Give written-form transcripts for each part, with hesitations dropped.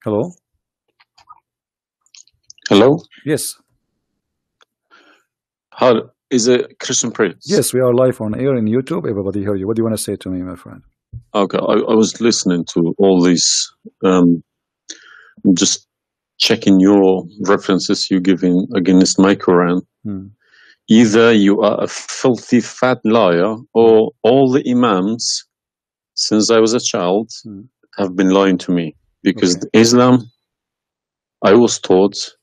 Hello? Hello? Yes. How is it Christian Prince? Yes, we are live on air in YouTube. Everybody hear you. What do you want to say to me, my friend? Okay, I was listening to all these, just checking your references you giving against my Quran. Either you are a filthy fat liar, or all the imams since I was a child have been lying to me. Because Islam, I was taught,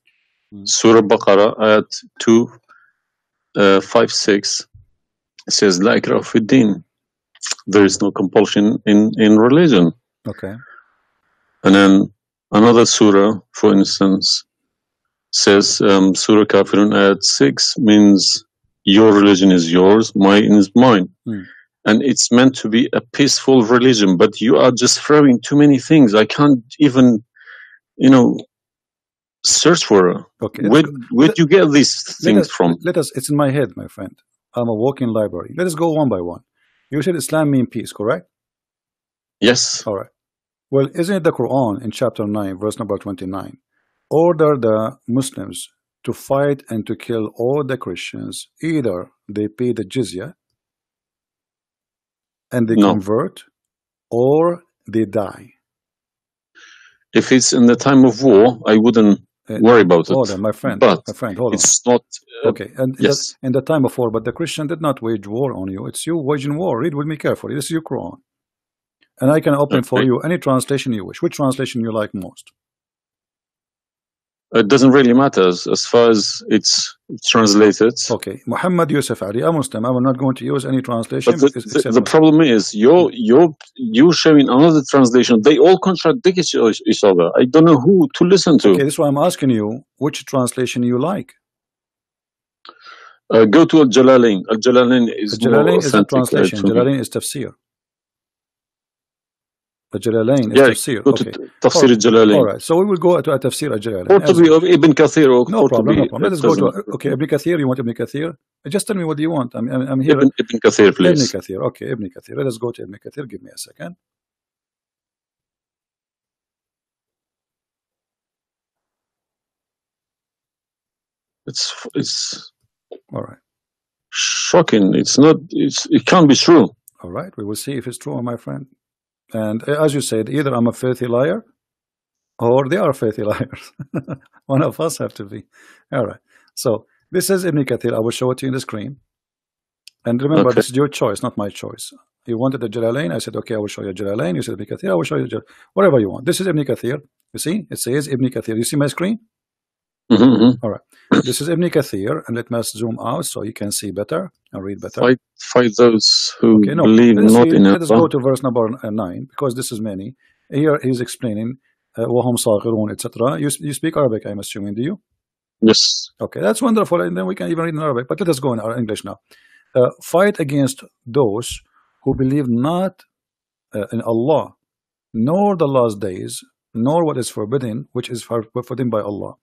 Surah Baqarah ayat 256 says, La ikraha fi din. There is no compulsion in religion. Okay. And then another surah, for instance, says, Surah Kafirun ayat 6 means your religion is yours, mine is mine. And it's meant to be a peaceful religion, but you are just throwing too many things. I can't even, search for it. Okay. Where'd you get these things from? It's in my head, my friend. I'm a walking library. Let us go one by one. You said Islam means peace, correct? Yes. All right. Well, isn't it the Quran in chapter 9, verse number 29, order the Muslims to fight and to kill all the Christians, either they pay the jizya and they convert, or they die? If it's in the time of war, I wouldn't worry about it. Hold on, my friend. But hold on. It's not. Okay, and yes, in the time of war, but the Christian did not wage war on you. It's you waging war. Read with me carefully. This is your Quran. And I can open for you any translation you wish. Which translation you like most? It doesn't really matter as far as it's translated. Okay, Muhammad Yusuf Ali, a Muslim. I will not going to use any translation. But the problem is you're showing another translation. They all contradict each other. I don't know who to listen to. Okay, this is why I'm asking you which translation you like. Go to Al-Jalalain. Al-Jalalain is Al-Jalalain is a translation. Jalalain is tafsir. Al-Jalalain is tafsir. Okay. Tafsir Al-Jalalain. All right. So we will go to a tafsir Al-Jalalain. Or to be of Ibn Kathir. No problem. No problem. Let us go to Ibn Kathir. You want Ibn Kathir? Just tell me what you want. I'm here. Ibn Kathir, please. Ibn Kathir. Okay, Ibn Kathir. Let us go to Ibn Kathir. Give me a second. It's all right. Shocking. It's not. It can't be true. All right. We will see if it's true, my friend. And as you said, either I'm a filthy liar, or they are filthy liars. One of us have to be. All right. So this is Ibn Kathir. I will show it to you on the screen. And remember, this is your choice, not my choice. You wanted the Jalalain. I said, okay, I will show you Jalalain. You said Ibn Kathir. I will show you whatever you want. This is Ibn Kathir. You see, it says Ibn Kathir. You see my screen? All right. This is Ibn Kathir, and let me zoom out so you can see better and read better. Fight those who believe not in Allah. Let us go to verse number 9, because this is many. Here he's explaining وَهُمْ صَاغِرُونَ, etc. You speak Arabic, I'm assuming, do you? Yes. Okay, that's wonderful, and then we can even read in Arabic. But let us go in our English now. Fight against those who believe not in Allah, nor the last days, nor what is forbidden, which is forbidden by Allah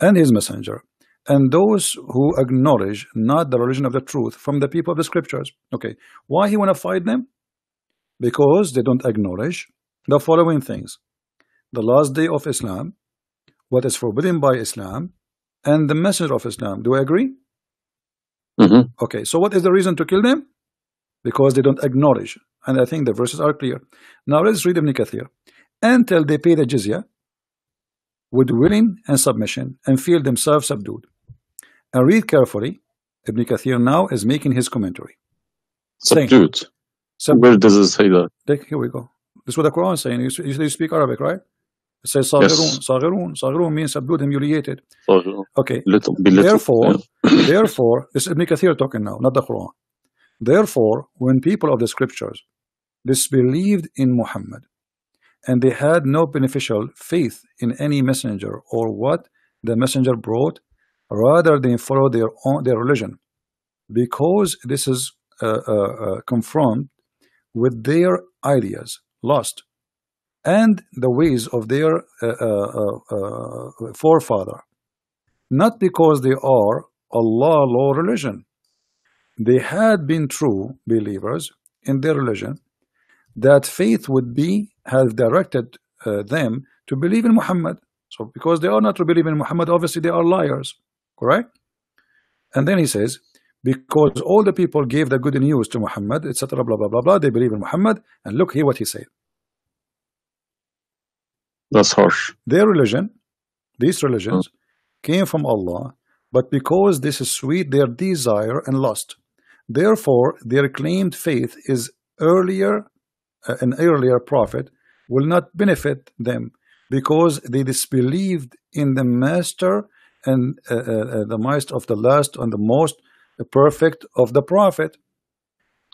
and His Messenger, and those who acknowledge not the religion of the truth from the people of the scriptures. Okay, why he want to fight them? Because they don't acknowledge the following things: the last day of Islam, what is forbidden by Islam, and the messenger of Islam. Do I agree? Okay, so what is the reason to kill them? Because they don't acknowledge. And I think the verses are clear. Now let's read Ibn Kathir. Until they pay the jizya with willing and submission and feel themselves subdued. And read carefully. Ibn Kathir now is making his commentary. Subdued. Where does it say that? Here we go. This is what the Quran is saying. You speak Arabic, right? It says Saghirun. Saghirun. Saghirun means subdued, humiliated. Okay. Therefore, this is Ibn Kathir talking now, not the Quran. Therefore, when people of the scriptures disbelieved in Muhammad, and they had no beneficial faith in any messenger or what the messenger brought, rather they followed their religion, because this is confront with their ideas, lost, and the ways of their forefather, not because they are Allah law religion. They had been true believers in their religion, that faith would be has directed them to believe in Muhammad. So because they are not to believe in Muhammad, obviously they are liars, correct? And then he says, because all the people gave the good news to Muhammad, etc., blah blah blah blah, they believe in Muhammad. And look here what he said. That's harsh. Their religion, these religions, came from Allah, but because this is sweet, their desire and lust. Therefore, their claimed faith is an earlier prophet will not benefit them, because they disbelieved in the master and the master of the last and the most perfect of the prophet.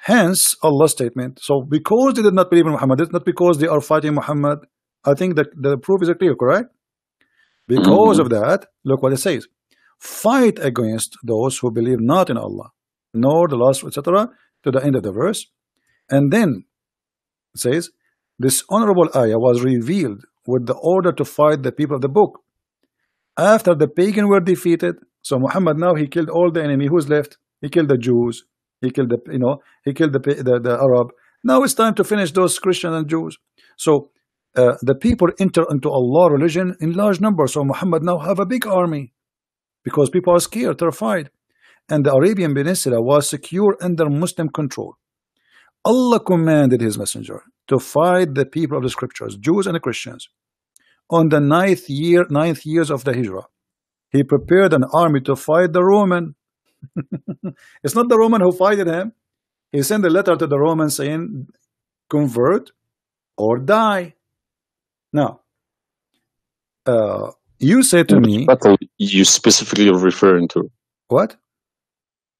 Hence Allah's statement. So because they did not believe in Muhammad, it's not because they are fighting Muhammad. I think that the proof is clear, correct? Because of that, look what it says: fight against those who believe not in Allah, nor the last, etc., to the end of the verse. And then it says, this honorable ayah was revealed with the order to fight the people of the book. After the pagan were defeated, so Muhammad now he killed all the enemy. Who's left? He killed the Jews. He killed the he killed the Arab. Now it's time to finish those Christians and Jews. So the people enter into Allah religion in large numbers. So Muhammad now have a big army because people are scared, terrified, and the Arabian Peninsula was secure under Muslim control. Allah commanded his messenger to fight the people of the scriptures, Jews and the Christians. On the ninth years of the Hijrah, he prepared an army to fight the Roman. It's not the Roman who fighted him. He sent a letter to the Romans saying, convert or die. Now, you said to me, battle you specifically are referring to? What?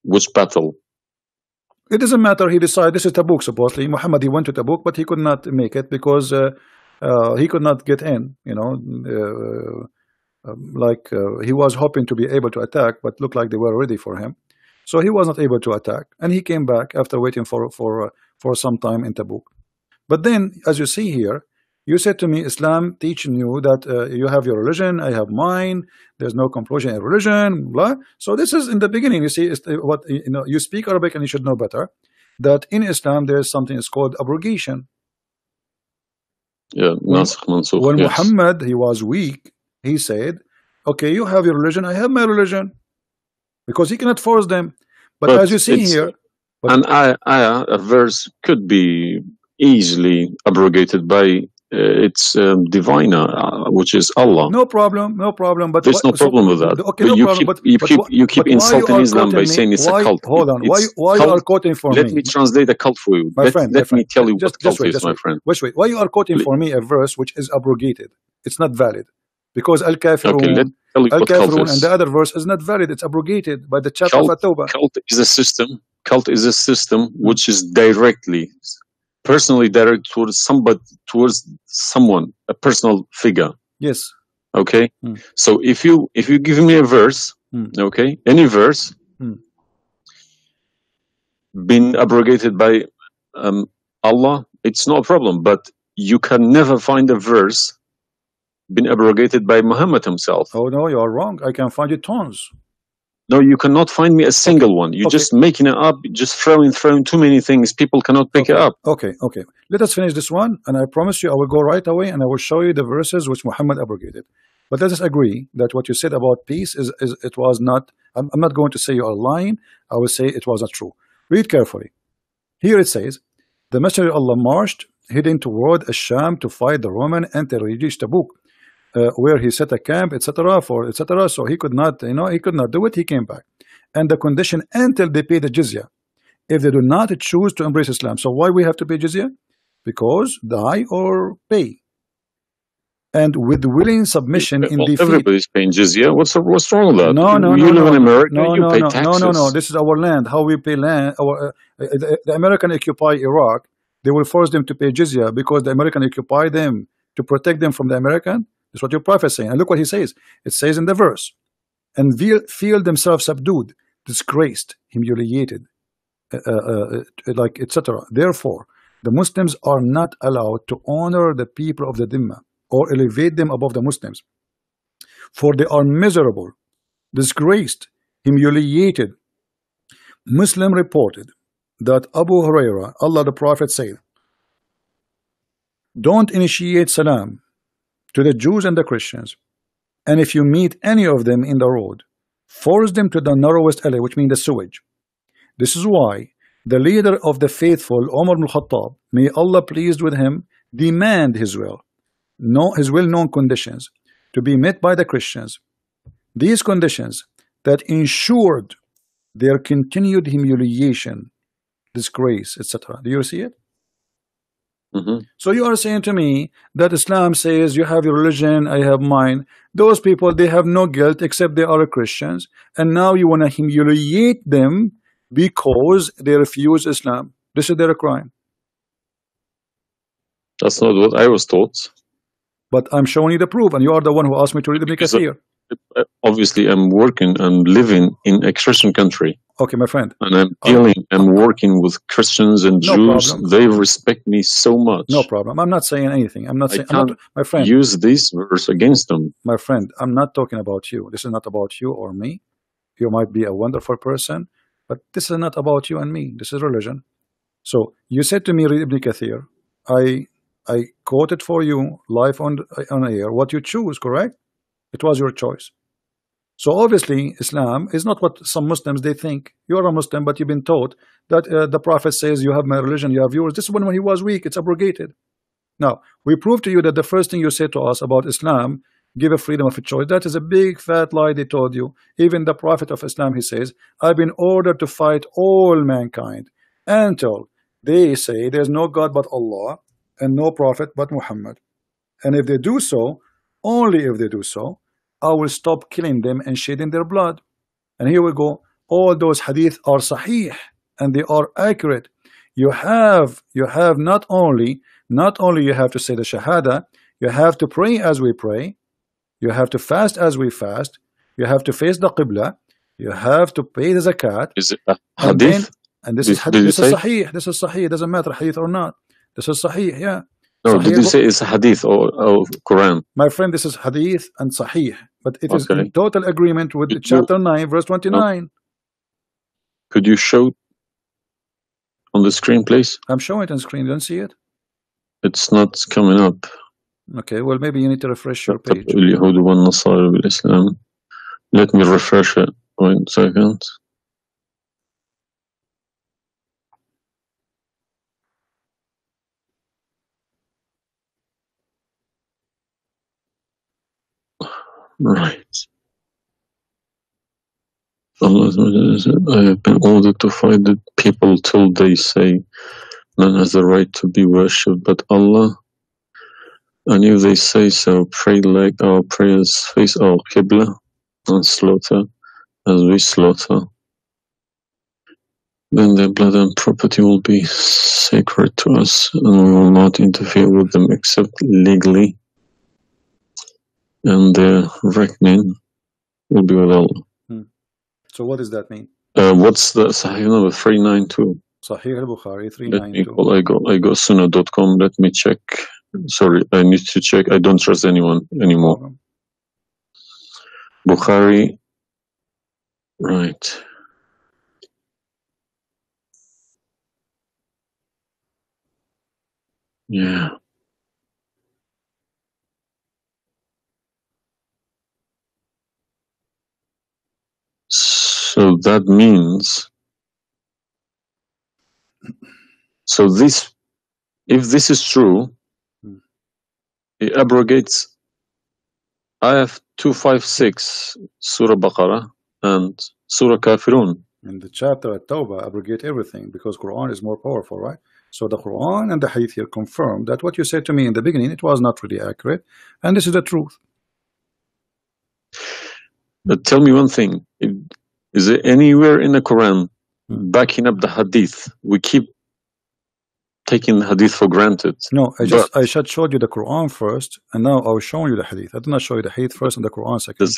Which battle? It doesn't matter. He decided this is Tabuk. Supposedly, Muhammad, he went to Tabuk, but he could not make it because he could not get in. He was hoping to be able to attack, but looked like they were ready for him. So he was not able to attack, and he came back after waiting for some time in Tabuk. But then, as you see here, you said to me, Islam teaching you that you have your religion, I have mine. There's no compulsion in religion, blah. So this is in the beginning. You see, what you speak Arabic, and you should know better that in Islam there is something that's called abrogation. Yeah, when yes. Muhammad he was weak, he said, "Okay, you have your religion, I have my religion," because he cannot force them. But as you see here, a verse could be easily abrogated by its diviner, which is Allah. No problem, no problem. But there's no problem with that. Okay, no problem. You keep insulting Islam by saying it's a cult. Hold on. Why you are quoting for me? Let me translate a cult for you. Let me tell you what cult is, my friend. Wait. Why you are quoting for me a verse which is abrogated? It's not valid. Because Al-Kafirun and the other verse is not valid. It's abrogated by the chapter of At-Tawbah. Cult is a system. Cult is a system which is personally direct towards someone, a personal figure. Yes. Okay. So if you give me a verse, okay, any verse, been abrogated by Allah, it's no problem. But you can never find a verse been abrogated by Muhammad himself. Oh no, you are wrong. I can find you tons. No, you cannot find me a single one. You're just making it up, just throwing too many things. People cannot pick it up. Okay. Let us finish this one, and I promise you I will go right away and I will show you the verses which Muhammad abrogated. But let us agree that what you said about peace it was not. I'm not going to say you are lying. I will say it was not true. Read carefully. Here it says, the Messenger of Allah marched heading toward Asham to fight the Roman until he reached Tabuk, where he set a camp, etc. So he could not, he could not do it. He came back, and the condition until they pay the jizya, if they do not choose to embrace Islam. So why we have to pay jizya? Because die or pay, and with willing submission in defeat. Everybody's paying jizya. What's wrong with that? No. You live in America. You pay taxes. No. This is our land. How we pay land? The American occupy Iraq. They will force them to pay jizya because the American occupy them to protect them from the American. That's what your prophet is saying. And look what he says. It says in the verse, and feel themselves subdued, disgraced, humiliated, etc. Therefore, the Muslims are not allowed to honor the people of the Dhimma or elevate them above the Muslims, for they are miserable, disgraced, humiliated. Muslim reported that Abu Huraira, Allah the Prophet said, don't initiate salam to the Jews and the Christians, and if you meet any of them in the road, force them to the narrowest alley, which means the sewage. This is why the leader of the faithful, Umar ibn Khattab, may Allah pleased with him, demand his well-known conditions to be met by the Christians. These conditions that ensured their continued humiliation, disgrace, etc. Do you see it? So you are saying to me that Islam says you have your religion, I have mine. Those people, they have no guilt except they are Christians, and now you want to humiliate them because they refuse Islam. This is their crime. That's not what I was taught. But I'm showing you the proof, and you are the one who asked me to read the Ibn Kathir. Obviously, I'm working and living in a Christian country. Okay, my friend. And I'm working with Christians and Jews. Problem. They respect me so much. No problem. I'm not saying anything. I'm not saying. My friend. Use this verse against them. My friend, I'm not talking about you. This is not about you or me. You might be a wonderful person, but this is not about you and me. This is religion. So you said to me, read Ibn Kathir. I quoted for you live on air what you choose, correct? It was your choice. So obviously Islam is not what some Muslims they think. You are a Muslim, but you've been taught that the Prophet says you have my religion, you have yours. This is when he was weak, it's abrogated. Now we prove to you that the first thing you said to us about Islam, give a freedom of a choice, that is a big fat lie they told you. Even the Prophet of Islam, he says, I've been ordered to fight all mankind until they say there's no God but Allah and no prophet but Muhammad. And if they do so, only if they do so, I will stop killing them and shedding their blood. And here we go. All those hadith are sahih and they are accurate. You have not only you have to say the shahada, you have to pray as we pray, you have to fast as we fast, you have to face the qibla, you have to pay the zakat. Is it a hadith? And this is hadith. This is sahih. This is sahih. It doesn't matter hadith or not. This is sahih. Yeah. No, Sahih, did you say it's a hadith or Quran? My friend, this is hadith and sahih, but it is in total agreement with chapter 9, verse 29. No. Could you show on the screen, please? I'm showing it on screen. You don't see it? It's not coming up. Okay, well, maybe you need to refresh your page. Let me refresh it. 1 second. Right. Allah said, I have been ordered to fight the people till they say none has the right to be worshipped but Allah. And if they say so, pray like our prayers, face our qibla, and slaughter as we slaughter. Then their blood and property will be sacred to us, and we will not interfere with them except legally. And their reckoning will be with Allah. So what does that mean? What's the Sahih number? 392. Sahih al-Bukhari 392. I go sunnah.com. Let me check. Sorry, I need to check. I don't trust anyone anymore. Bukhari. Right. Yeah. So that means, if this is true, it abrogates ayah 256, Surah Baqarah, and Surah Kafirun. In the chapter at Tawbah, abrogate everything because Quran is more powerful, right? So the Quran and the Hadith here confirm that what you said to me in the beginning, it was not really accurate, and this is the truth. But tell me one thing. Is there anywhere in the Quran backing up the Hadith? We keep taking the Hadith for granted. No, I just showed you the Quran first, and now I was showing you the Hadith. I did not show you the Hadith first and the Quran second.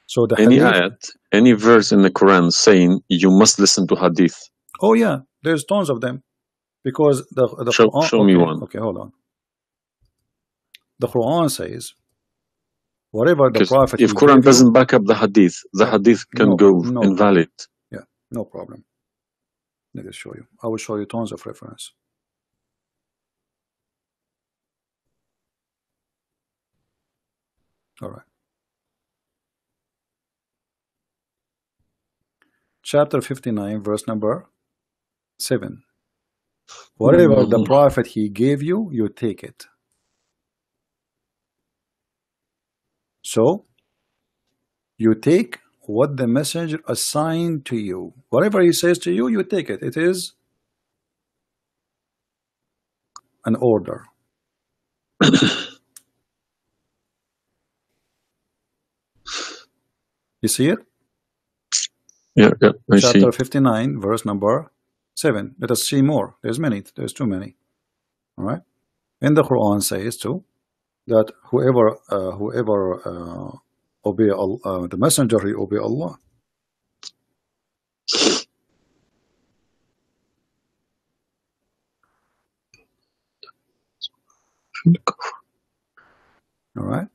So the any Hadith, ayat, any verse in the Quran saying you must listen to Hadith? Oh yeah, there's tons of them. Because the Quran, show me one. Okay, hold on. The Quran says, whatever the Prophet... If Quran doesn't back up the Hadith can go invalid. Yeah, no problem. Let me show you. I will show you tons of reference. All right. Chapter 59, verse number 7. Whatever the Prophet he gave you, you take it. So, you take what the messenger assigned to you. Whatever he says to you, you take it. It is an order. You see it? Yeah, I see. Chapter 59, verse number 7. Let us see more. There's many. There's too many. All right. And the Quran says too that whoever obey the messenger, he obey Allah. All right.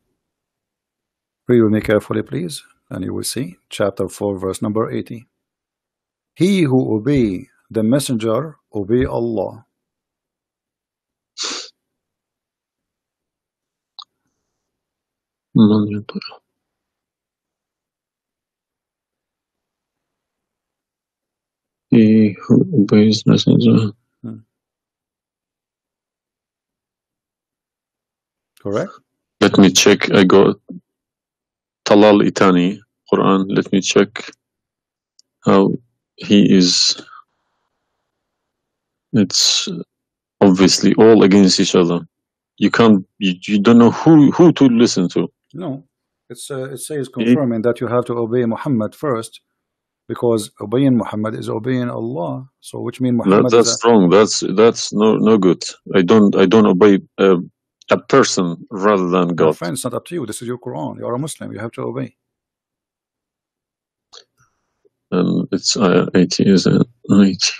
Read with me carefully, please, and you will see chapter 4, verse number 80. He who obey the messenger obey Allah. He who obeys messenger. Correct. Let me check. I got Talal Itani Quran. Let me check how he is. It's obviously all against each other. You can't. You don't know who to listen to. No, it says confirming that you have to obey Muhammad first, because obeying Muhammad is obeying Allah. So which means Muhammad. That's wrong. That's no good. I don't obey a person rather than God. My friend, it's not up to you. This is your Quran. You are a Muslim. You have to obey. It's 80, isn't it? 80.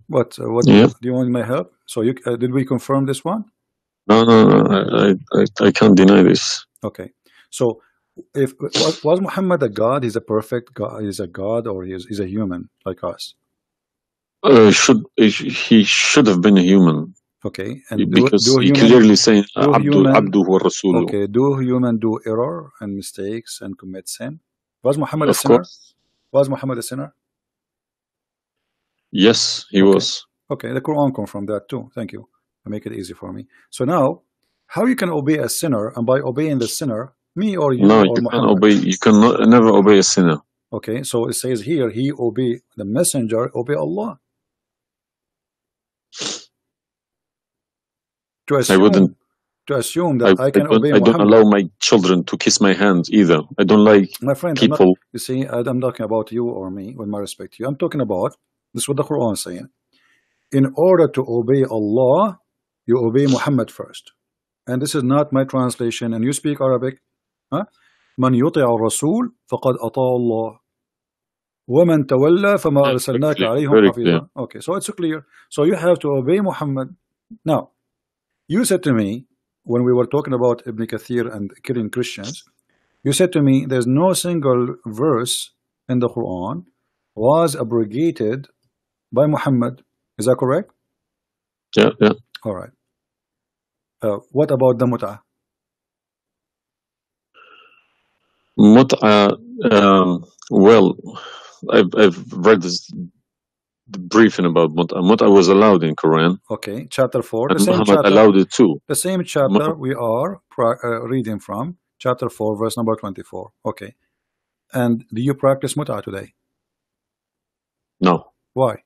What Yeah. do you want my help? So you did we confirm this one? No. I can't deny this. Okay. So if was Muhammad a god? He's a perfect god. He's a god, or he's a human like us? He should have been a human. Okay. And because do he human, clearly saying human- Abduhu wa Rasuluhu. okay, do human do error and mistakes and commit sin? Was Muhammad a Of sinner? course. Was Muhammad a sinner? Yes, he was. Okay, the Quran confirmed that too. Thank you. To make it easy for me. So now, how you can obey a sinner, and by obeying the sinner, me or you No, or you Muhammad? can obey. You can never obey a sinner. Okay, so it says here, he obey the messenger, obey Allah. To assume that I can obey I don't Muhammad. allow my children to kiss my hands either. I don't like My friend, people. you see, I'm talking about you or me, with my respect to you. I'm talking about, this is what the Quran is saying. In order to obey Allah, you obey Muhammad first. And this is not my translation, and you speak Arabic. من يطع الرسول فقد أطاع الله ومن تولى فما أرسلناك عليهم حفيظا. Okay, so it's clear. So you have to obey Muhammad. Now, you said to me, when we were talking about Ibn Kathir and killing Christians, you said to me there's no single verse in the Quran was abrogated by Muhammad. Is that correct? Yeah. All right. What about the Muta? Muta. Well, I've read this briefing about Muta. Muta was allowed in Quran. Okay, chapter 4. And Muhammad allowed it too. The same chapter we are reading from, chapter 4, verse number 24. Okay. And do you practice Muta today? No. Why?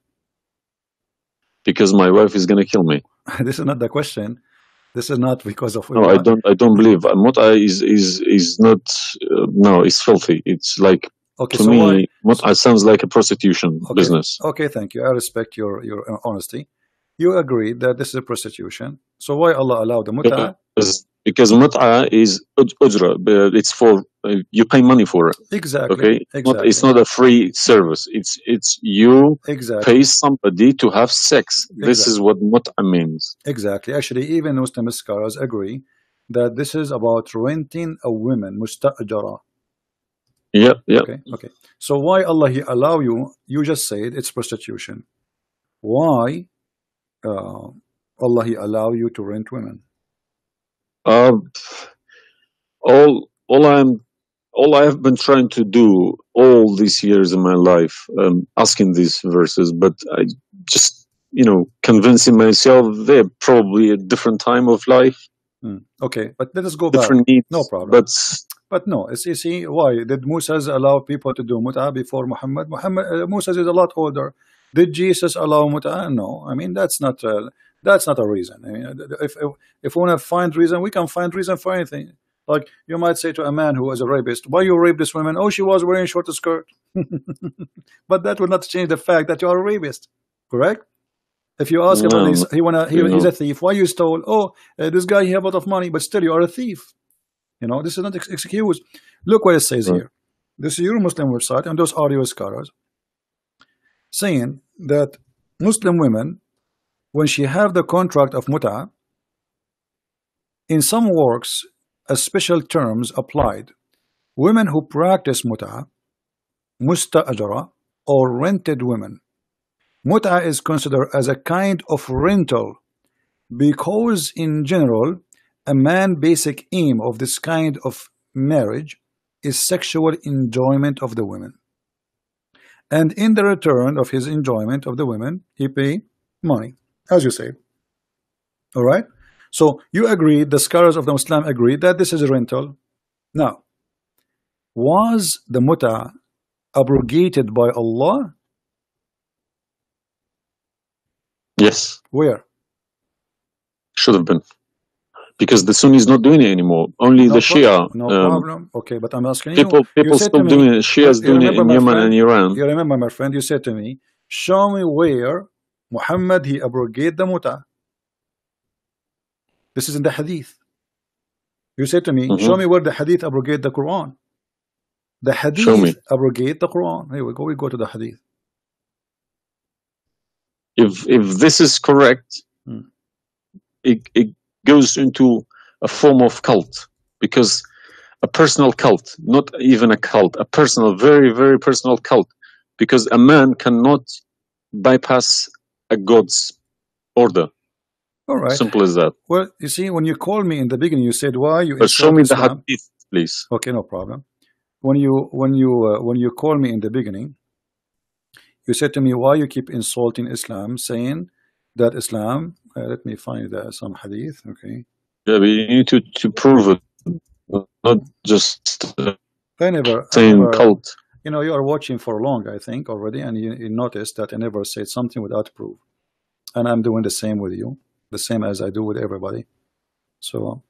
Because my wife is going to kill me. This is not the question. This is not because of. No, I don't believe Muta is not. No, it's filthy. It's like, okay, to so me, Muta sounds like a prostitution business. Okay, thank you. I respect your honesty. You agree that this is a prostitution. So why Allah allowed the Muta? Because mut'a is ujra, it's for you pay money for it. Exactly. Okay, exactly. It's not a free service. It's you pay somebody to have sex. This is what mut'a means. Exactly. Actually, even Muslim scholars agree that this is about renting a woman, musta'jara. Yeah, yeah. Okay. So why Allah He allow you? You just said it's prostitution. Why Allah He allow you to rent women? All I have been trying to do all these years in my life, asking these verses, but I just, convincing myself they're probably a different time of life. Okay, but let us go different back. Needs, no problem. But no, you see, why did Musa allow people to do mut'a before Muhammad? Musa is a lot older. Did Jesus allow mut'a? No, I mean that's not a reason. I mean, if we want to find reason, we can find reason for anything. Like you might say to a man who was a rapist, "Why you raped this woman?" "Oh, she was wearing short skirt." But that would not change the fact that you are a rapist, correct? If you ask him, he's a thief. Why you stole? "Oh, this guy he have a lot of money," but still you are a thief. This is not excuse. Look what it says here. This is your Muslim website and those audio scholars saying that Muslim women, when she have the contract of mut'a, in some works a special terms applied. Women who practice mut'a, musta'jara, or rented women. Mut'a is considered as a kind of rental because in general a man's basic aim of this kind of marriage is sexual enjoyment of the women, and in the return of his enjoyment of the women he pay money, as you say. All right, so you agree, the scholars of the Muslim agree that this is a rental. Now, was the mut'a abrogated by Allah? Yes. Where? Should have been. Because the Sunni is not doing it anymore. Only the Shia. No problem. Okay, but I'm asking people still doing it. Shias doing it in Yemen and Iran. You remember, my friend, you said to me, show me where Muhammad he abrogated the mut'a. This is in the hadith. You said to me, show me where the hadith abrogate the Quran. The hadith abrogate the Quran. Here we go. We go to the hadith. If this is correct, it goes into a form of cult, because a personal cult, not even a cult, a personal, very, very personal cult, because a man cannot bypass a God's order. All right. Simple as that. Well, you see, when you called me in the beginning, you said, "Why you?" But show me the hadith, please. Okay, no problem. When you called me in the beginning, you said to me, "Why you keep insulting Islam, saying that Islam?" Let me find some hadith. Okay. Yeah, but you need to prove it, not just saying cult. You are watching for long, I think, already, and you noticed that I never said something without proof, and I'm doing the same with you, the same as I do with everybody. So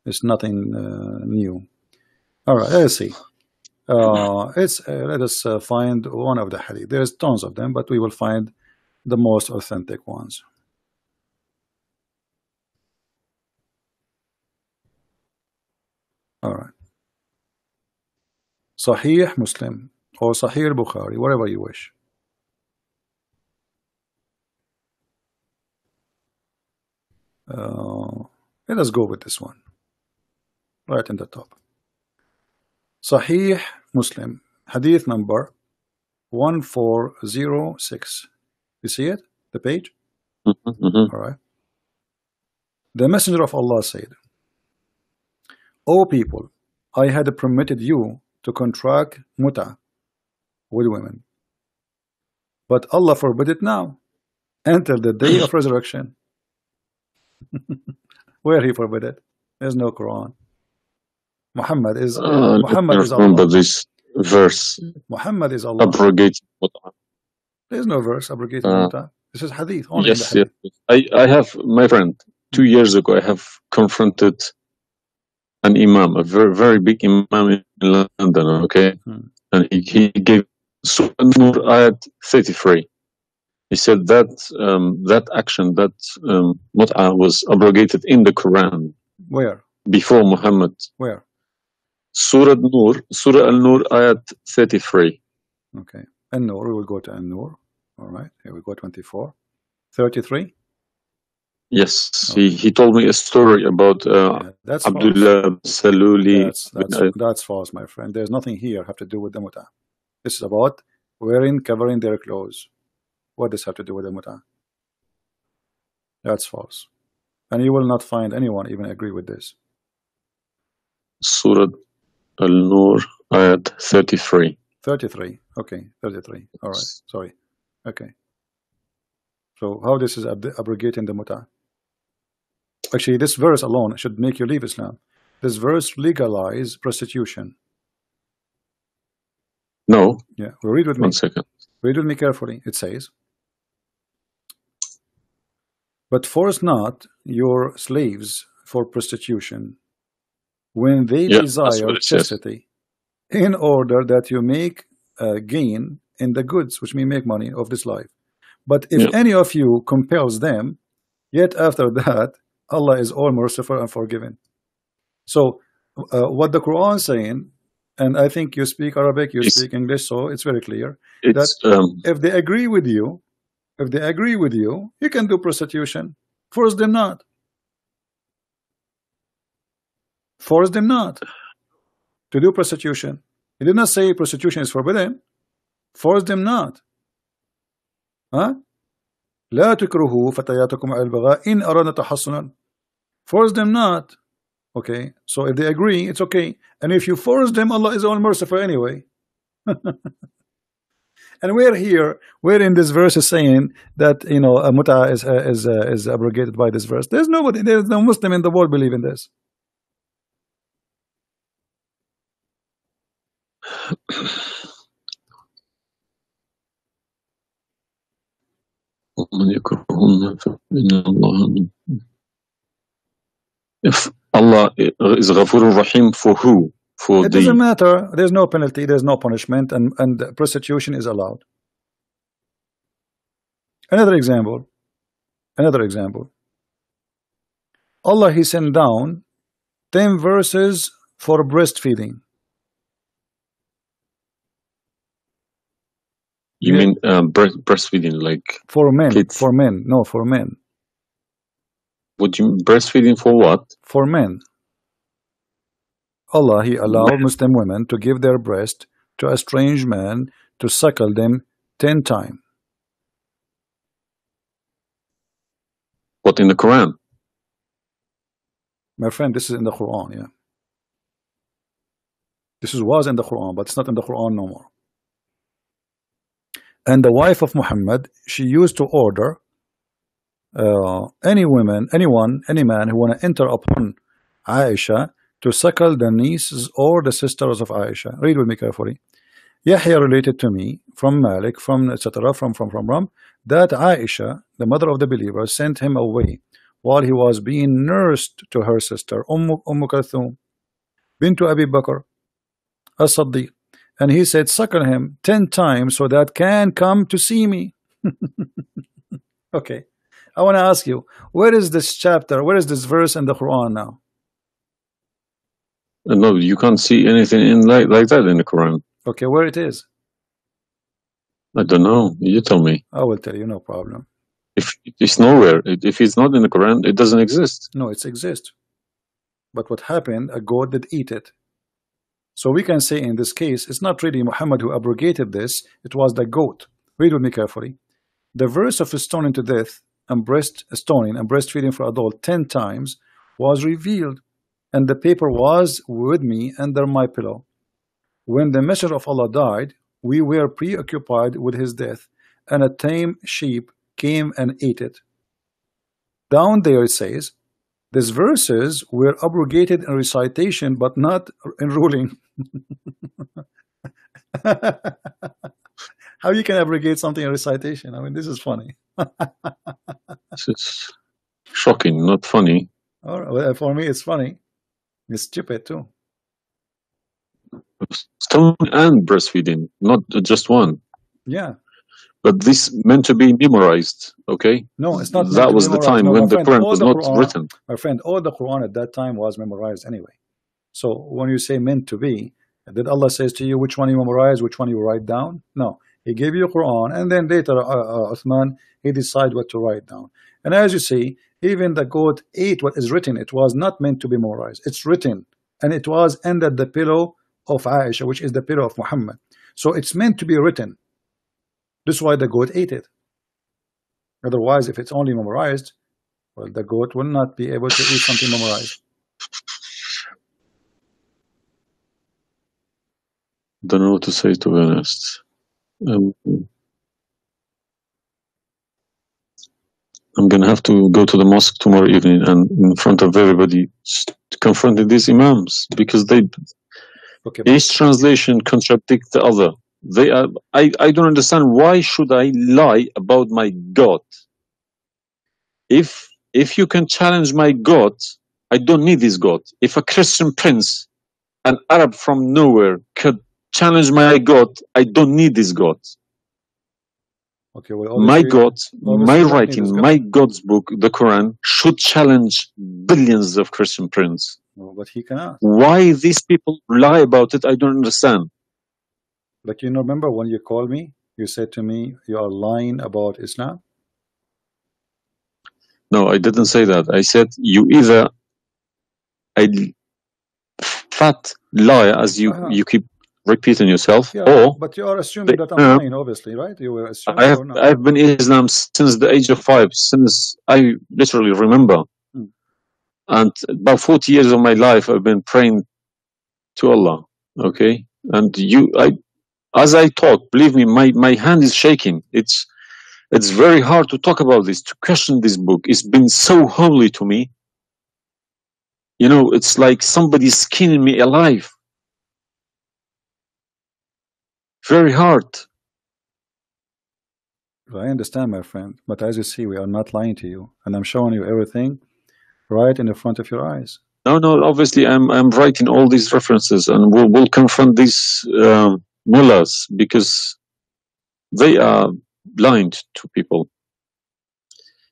it's nothing new. All right, let's see. Let us find one of the hadith. There's tons of them, but we will find the most authentic ones. All right. Sahih Muslim or Sahih Bukhari, whatever you wish. Let us go with this one. Right in the top. Sahih Muslim, hadith number 1406. You see it? The page? All right. The Messenger of Allah said, "O people, I had permitted you to contract mut'a with women, but Allah forbid it now until the day of resurrection." Where he forbid it? There's no Quran. Muhammad is Allah. Remember this verse. Muhammad is Allah. Abrogate mut'a. There's no verse abrogating mut'a. This is hadith. Only yes, in the hadith. Yes. I have, my friend, 2 years ago, I have confronted an imam, a very, very big imam in London, okay? And he gave Surah Nur ayat 33. He said that that action, that mut'a was abrogated in the Quran. Where? Before Muhammad. Where? Surah Al-Nur, ayat 33. Okay. An-Nur, we will go to An-Nur. All right, here we go, 24. 33? Yes, Okay. he told me a story about that's Abdullah Saluli. That's false, my friend. There's nothing here have to do with the Muta. This is about covering their clothes. What does have to do with the Muta? That's false. And you will not find anyone even agree with this. Surah Al-Nur, ayat 33. 33. Okay, 33. All right, sorry. Okay. So how this is abrogating the Muta? Actually, this verse alone should make you leave Islam. This verse legalize prostitution. No. Yeah, read with me. 1 second. Read with me carefully. It says, but force not your slaves for prostitution when they desire chastity, in order that you make gain in the goods, which mean make money of this life. But if any of you compels them, yet after that, Allah is all merciful and forgiving. So what the Quran is saying, and I think you speak Arabic, you speak English, so it's very clear that if they agree with you, you can do prostitution. Force them not. Force them not to do prostitution. He did not say prostitution is forbidden. Force them not. Huh? لا تكرهوا فتياتكم على البغاء إن أردنا تحصنا. Force them not. Okay, so if they agree, it's okay. And if you force them, Allah is all merciful anyway. And we're in this verse is saying that, you know, a Muta is abrogated by this verse. There's no Muslim in the world believe in this. If Allah is Ghafurur Rahim for who? It doesn't matter. There's no penalty, there's no punishment, and prostitution is allowed. Another example. Allah, He sent down 10 verses for breastfeeding. You mean breastfeeding, like for men? Kids? For men, no, for men. Would you breastfeeding for what? For men. Allah, He allowed Muslim women to give their breast to a strange man to suckle them 10 times. What, in the Quran? My friend, this is in the Quran, yeah. This was in the Quran, but it's not in the Quran no more. And the wife of Muhammad, she used to order any man who want to enter upon Aisha to suckle the nieces or the sisters of Aisha. Read with me carefully. Yahya related to me from Malik, from etc. from that Aisha, the mother of the believer, sent him away while he was being nursed to her sister Kulthum bint Abi Bakr as-Siddiq, and he said, suckle him 10 times so that can come to see me. Okay, I want to ask you, where is this chapter, where is this verse in the Quran now? No, you can't see anything in like that in the Quran. Okay, where it is? I don't know. You tell me. I will tell you, no problem. If it's nowhere, if it's not in the Quran, it doesn't exist. No, it exists. But what happened, a goat did eat it. So we can say in this case, it's not really Muhammad who abrogated this, it was the goat. Read with me carefully. The verse of stoning to death and stoning and breastfeeding for adult 10 times was revealed, and the paper was with me under my pillow. When the Messenger of Allah died, we were preoccupied with his death, and a tame sheep came and ate it. Down there it says, these verses were abrogated in recitation, but not in ruling. How you can abrogate something in recitation? I mean, this is funny. It's shocking, not funny. Well, for me, it's funny. It's stupid too. Stoning and breastfeeding, not just one. Yeah. But this meant to be memorized, okay? No, it's not. That was the time when the Quran was not written. My friend, all the Quran at that time was memorized anyway. So when you say meant to be, did Allah says to you which one you memorize, which one you write down? No, He gave you Quran, and then later Uthman, he decided what to write down. And as you see, even the goat ate what is written. It was not meant to be memorized. It's written, and it was under the pillow of Aisha, which is the pillow of Muhammad. So it's meant to be written. This is why the goat ate it. Otherwise, if it's only memorized, well, the goat will not be able to eat something memorized. Don't know what to say, to be honest. I'm gonna have to go to the mosque tomorrow evening and in front of everybody confronting these imams, because they each translation contradicts the other. They are. I don't understand, why should I lie about my God? If you can challenge my God, I don't need this God. If a Christian prince, an Arab from nowhere, could challenge my God, I don't need this God. Okay, well, my God, my writing, my God's book, the Quran, should challenge billions of Christian princes. No, but he cannot. Why these people lie about it, I don't understand. Like, you remember when you called me, you said to me, you are lying about Islam? No, I didn't say that. I said you either a fat liar, as you keep repeating yourself, or but you are assuming that I'm lying, obviously, right? You were assuming. I've been in Islam since the age of 5, since I literally remember, and about 40 years of my life I've been praying to Allah. Okay, and as I talk, believe me, my hand is shaking. It's very hard to talk about this, to question this book. It's been so holy to me. You know, it's like somebody's skinning me alive. Very hard. I understand, my friend, but as you see, we are not lying to you, and I'm showing you everything right in the front of your eyes. No, obviously I'm writing all these references, and we'll confront these mullahs, because they are blind to people.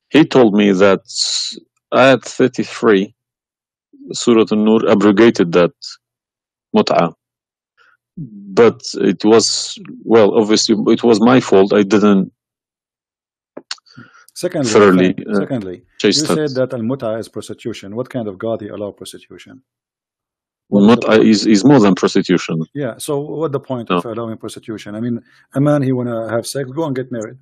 He told me that Ayat 33, Surah An-Nur, abrogated that Mut'a. But it was, well, obviously it was my fault. I didn't thoroughly Secondly, you said that al-Mut'a is prostitution. What kind of God he allow prostitution? Mut'a is more than prostitution. Yeah, so what's the point of allowing prostitution? I mean, a man, he want to have sex, go and get married.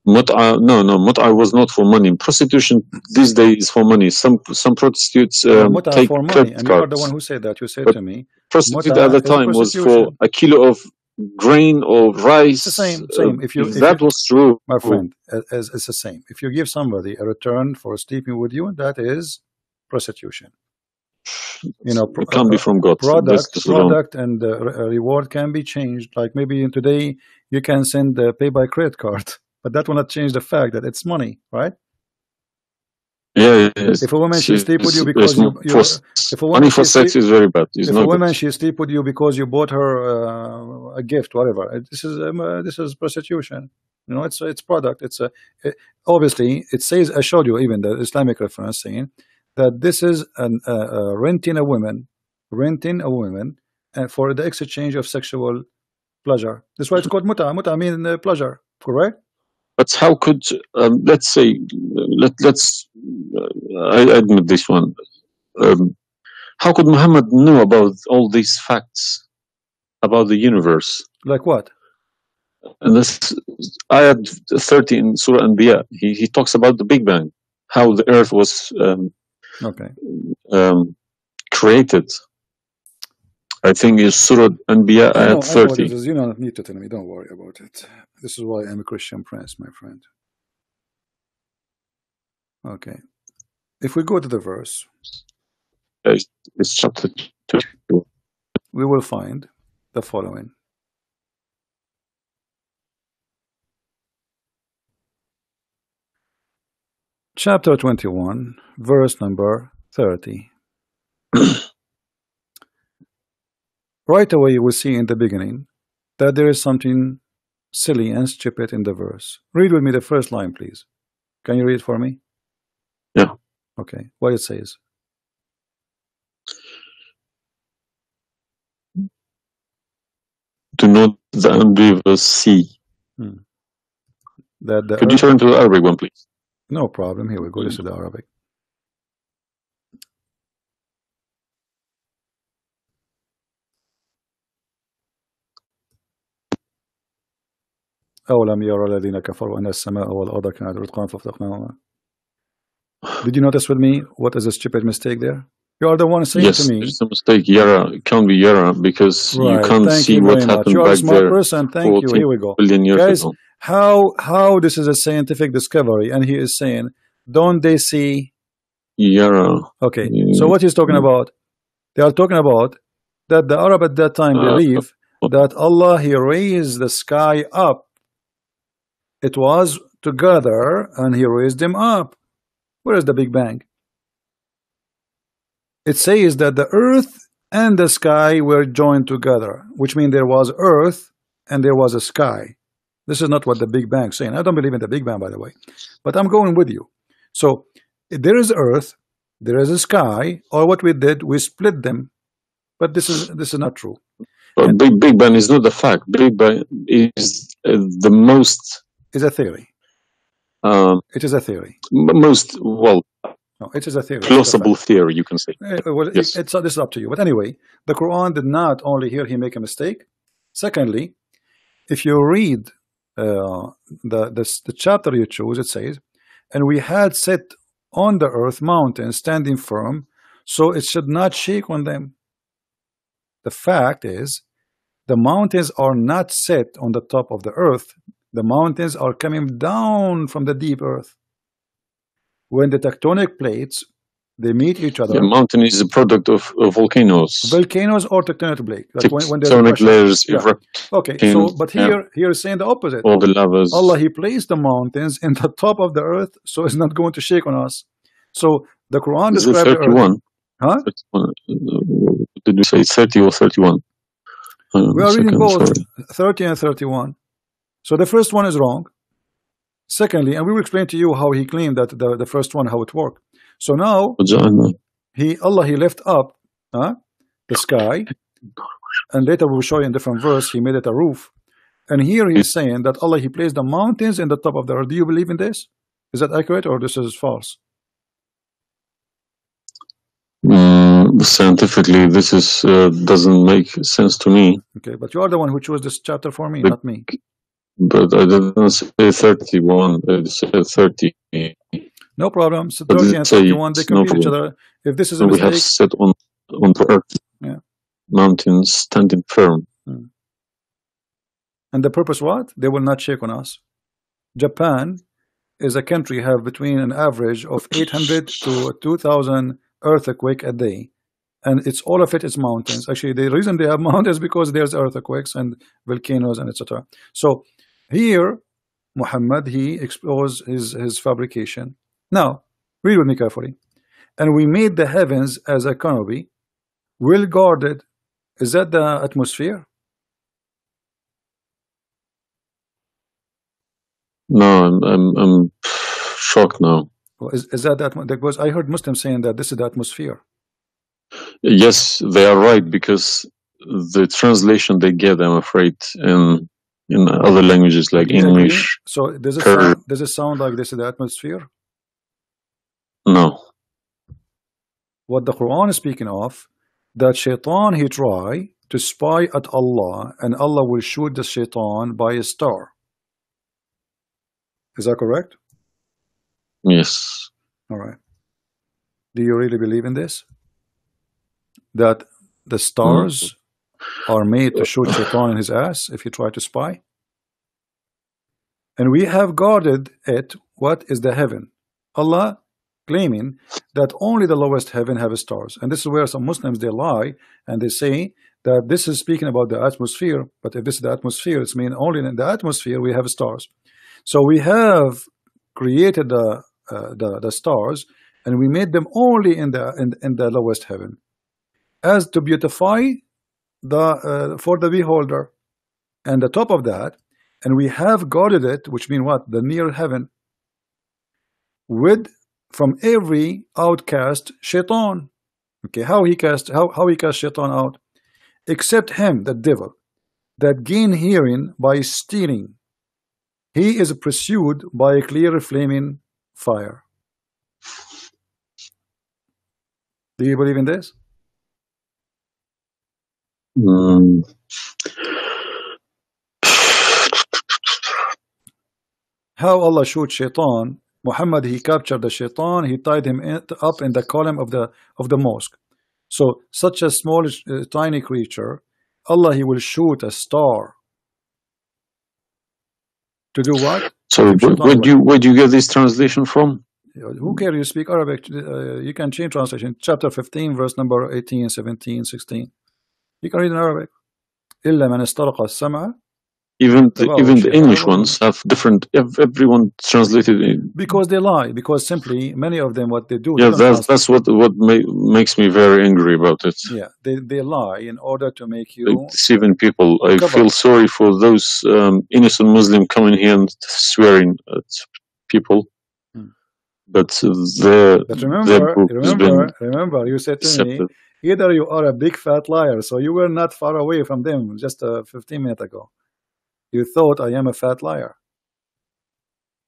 Mut'a, no, Mut'a was not for money. Prostitution these days is for money. Some prostitutes take for money, credit and cards. you are the one who said that. You said to me, prostitute at the time was for a kilo of grain or rice. It's the same. If that was true, my friend, it's the same. If you give somebody a return for sleeping with you, that is prostitution. You know, it can't be from God. Product and reward can be changed. Like maybe today you can send pay by credit card, but that will not change the fact that it's money, right? Yeah. If a woman she sleep with you because money for sex is very bad. If a woman she sleep with you because you bought her a gift, whatever, this is prostitution. You know, it's product. Obviously it says, I showed you even the Islamic reference saying that this is renting a woman for the exchange of sexual pleasure. That's why it's called Muta. Muta means pleasure, correct? But how could let's say I admit this one. How could Muhammad know about all these facts about the universe? Like what? And this Ayat 30 in Surah Anbiya, he talks about the Big Bang, how the earth was created. I think it's Surah Anbiya Ayat 30. You don't need to tell me, don't worry about it. This is why I'm a Christian prince, my friend. Okay. If we go to the verse, it's chapter 2. We will find the following. Chapter 21, verse number 30. Right away you will see in the beginning that there is something silly and stupid in the verse. Read with me the first line, please. Can you read it for me? Yeah. Okay. What it says? Do not the unbelievers see? Could you turn to the Arabic one, please? No problem. Here we go. This is the Arabic. أولم يرى الذين كفروا أن السماء والأرض كانت رتقا ففتقناهما. Did you notice with me what is a stupid mistake there? You are the one saying to me. Yes, there's a mistake. Yara, it can't be Yara because you can't see what happened you are back a smart there. Person. Thank you. Here we go. Guys, how this is a scientific discovery, and he is saying, don't they see? Yara. Okay. So what he's talking about? They are talking about that the Arab at that time believe that Allah, He raised the sky up. It was together, and He raised them up. Where is the Big Bang? It says that the earth and the sky were joined together, which means there was earth and there was a sky. This is not what the Big Bang is saying. I don't believe in the Big Bang, by the way, but I'm going with you. So there is earth, there is a sky, or what we did, we split them. But this is not true. But Big Bang is not the fact. Big Bang is the most. It's a theory. It is a theory. Most well. No, it is a theory. Plausible theory, you can say. Well, yes. This is up to you. But anyway, the Quran did not only here he make a mistake. Secondly, if you read the chapter you choose, it says, and we had set on the earth mountains standing firm, so it should not shake on them. The fact is, the mountains are not set on the top of the earth. The mountains are coming down from the deep earth. When the tectonic plates, they meet each other. The mountain is a product of volcanoes. Volcanoes or tectonic plates. Like when tectonic layers erupt. Okay, so but here is saying the opposite. All the lavas. Allah, He placed the mountains in the top of the earth, so it's not going to shake on us. So the Quran describes 31. Huh? 31. Did we say 30 or 31? We are reading both 30 and 31. So the first one is wrong. Secondly, and we will explain to you how he claimed that the first one, how it worked. So now Allah he left up the sky, and later we will show you in different verse he made it a roof. And here he is saying that Allah he placed the mountains in the top of the earth. Do you believe in this? Is that accurate or this is false? Scientifically, this is doesn't make sense to me. Okay, but you are the one who chose this chapter for me, not me. But I didn't say 31. I said 30. No problem. So 30 and 31, they complete each other. If this is a mistake, we have set on the earth, mountains standing firm. And the purpose what? They will not shake on us. Japan is a country have between an average of 800 to 2,000 earthquake a day, and it's all of it is mountains. Actually, the reason they have mountains because there's earthquakes and volcanoes and etc. So here Muhammad he exposed his fabrication. Now read with me carefully. And we made the heavens as a canopy, well guarded. Is that the atmosphere? No, I'm shocked now. Well, is that because I heard Muslims saying that this is the atmosphere? Yes, they are right, because the translation they get, I'm afraid, in other languages like English. So does it sound like this is the atmosphere? No. What the Quran is speaking of, that shaitan he try to spy at Allah, and Allah will shoot the shaitan by a star. Is that correct? Yes. All right. Do you really believe in this? That the stars are made to shoot shaitan in his ass if he try to spy? And we have guarded it. What is the heaven? Allah claiming that only the lowest heaven have stars. And this is where some Muslims they lie and they say that this is speaking about the atmosphere. But if this is the atmosphere, it's mean only in the atmosphere we have stars. So we have created the stars, and we made them only in the lowest heaven, as to beautify for the beholder. And the top of that, And we have guarded it, which means what? The near heaven, with from every outcast shaitan. Okay, how he cast shaitan out? Except him, the devil, that gain hearing by stealing. He is pursued by a clear flaming fire. Do you believe in this? How Allah showed shaitan, Muhammad, he captured the shaitan, he tied him up in the column of the mosque. So such a small, tiny creature, Allah, he will shoot a star. To do what? So where do you get this translation from? Who cares? You speak Arabic. You can change translation. Chapter 15, verse number 18, 17, 16. You can read in Arabic. إِلَّا مَنِ اسْتَرَقَ السَّمْعَ. Even the English ones have different. Everyone translated it. Because they lie. Because simply many of them, what they do. Yeah, that's what makes me very angry about it. Yeah, they lie in order to make you deceiving people. I feel sorry for those innocent Muslims coming here and swearing at people. But remember, you said to me, either you are a big fat liar, so you were not far away from them just 15 minutes ago. You thought I am a fat liar.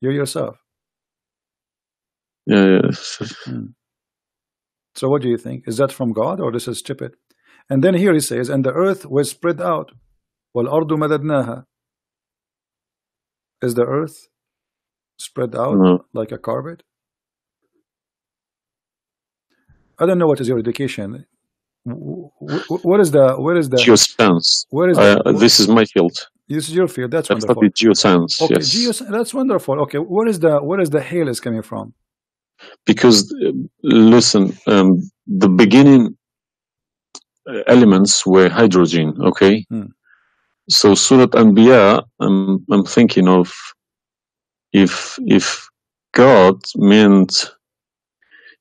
You yourself. Yeah. So what do you think? Is that from God or this is stupid? And then here he says, and the earth was spread out. وَالْأَرْضُ مَدَدْنَاهَا. Is the earth spread out like a carpet? I don't know what is your education. What is the geoscience? This is my field. This is your field. That's wonderful. Geoscience. Okay, yes. That's wonderful. Okay, where is the hail is coming from? Because listen, the beginning elements were hydrogen. Okay, so Surah Anbiya. I'm thinking of if God meant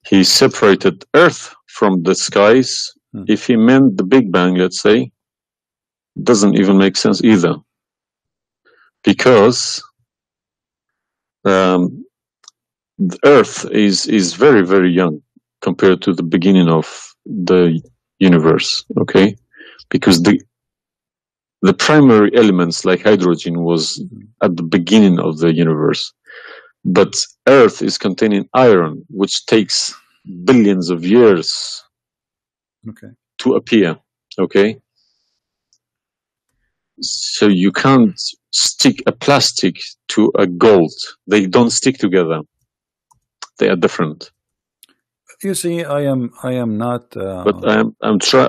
he separated earth from the skies. If he meant the Big Bang, let's say, doesn't even make sense either. Because the earth is very, very young compared to the beginning of the universe, okay? Because the primary elements like hydrogen was at the beginning of the universe. But earth is containing iron, which takes billions of years to appear, okay? So you can't stick a plastic to a gold. They don't stick together. They are different. You see, I am not. But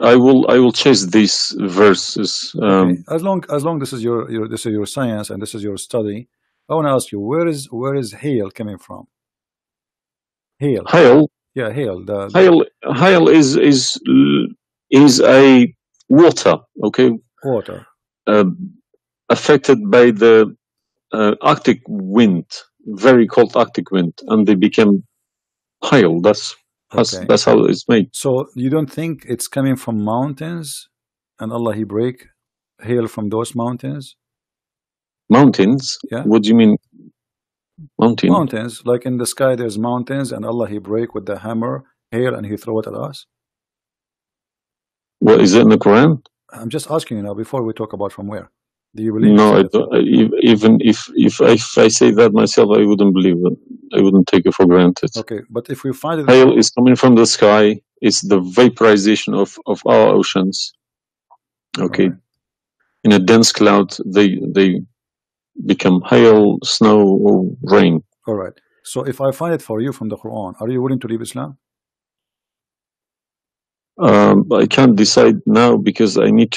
I will chase these verses. Okay. As long this is your science and this is your study, I want to ask you, where is hail coming from? Hail. Hail. Yeah, hail. Hail is a water. Okay. Water. Affected by the Arctic wind, very cold Arctic wind, and they became hail. That's how it's made. So you don't think it's coming from mountains, and Allah He break hail from those mountains? Mountains? Yeah. What do you mean? Mountains, like in the sky, there's mountains, and Allah He break with the hammer hail, and He throw it at us. Well, is it in the Quran? I'm just asking you now. Before we talk about from where, do you believe? No, I don't. Even if I say that myself, I wouldn't believe it. I wouldn't take it for granted. Okay, but if we find it, hail is coming from the sky. It's the vaporization of our oceans. Okay, right. In a dense cloud, they become hail, snow, or rain. All right. So if I find it for you from the Quran, are you willing to leave Islam? I can't decide now because I need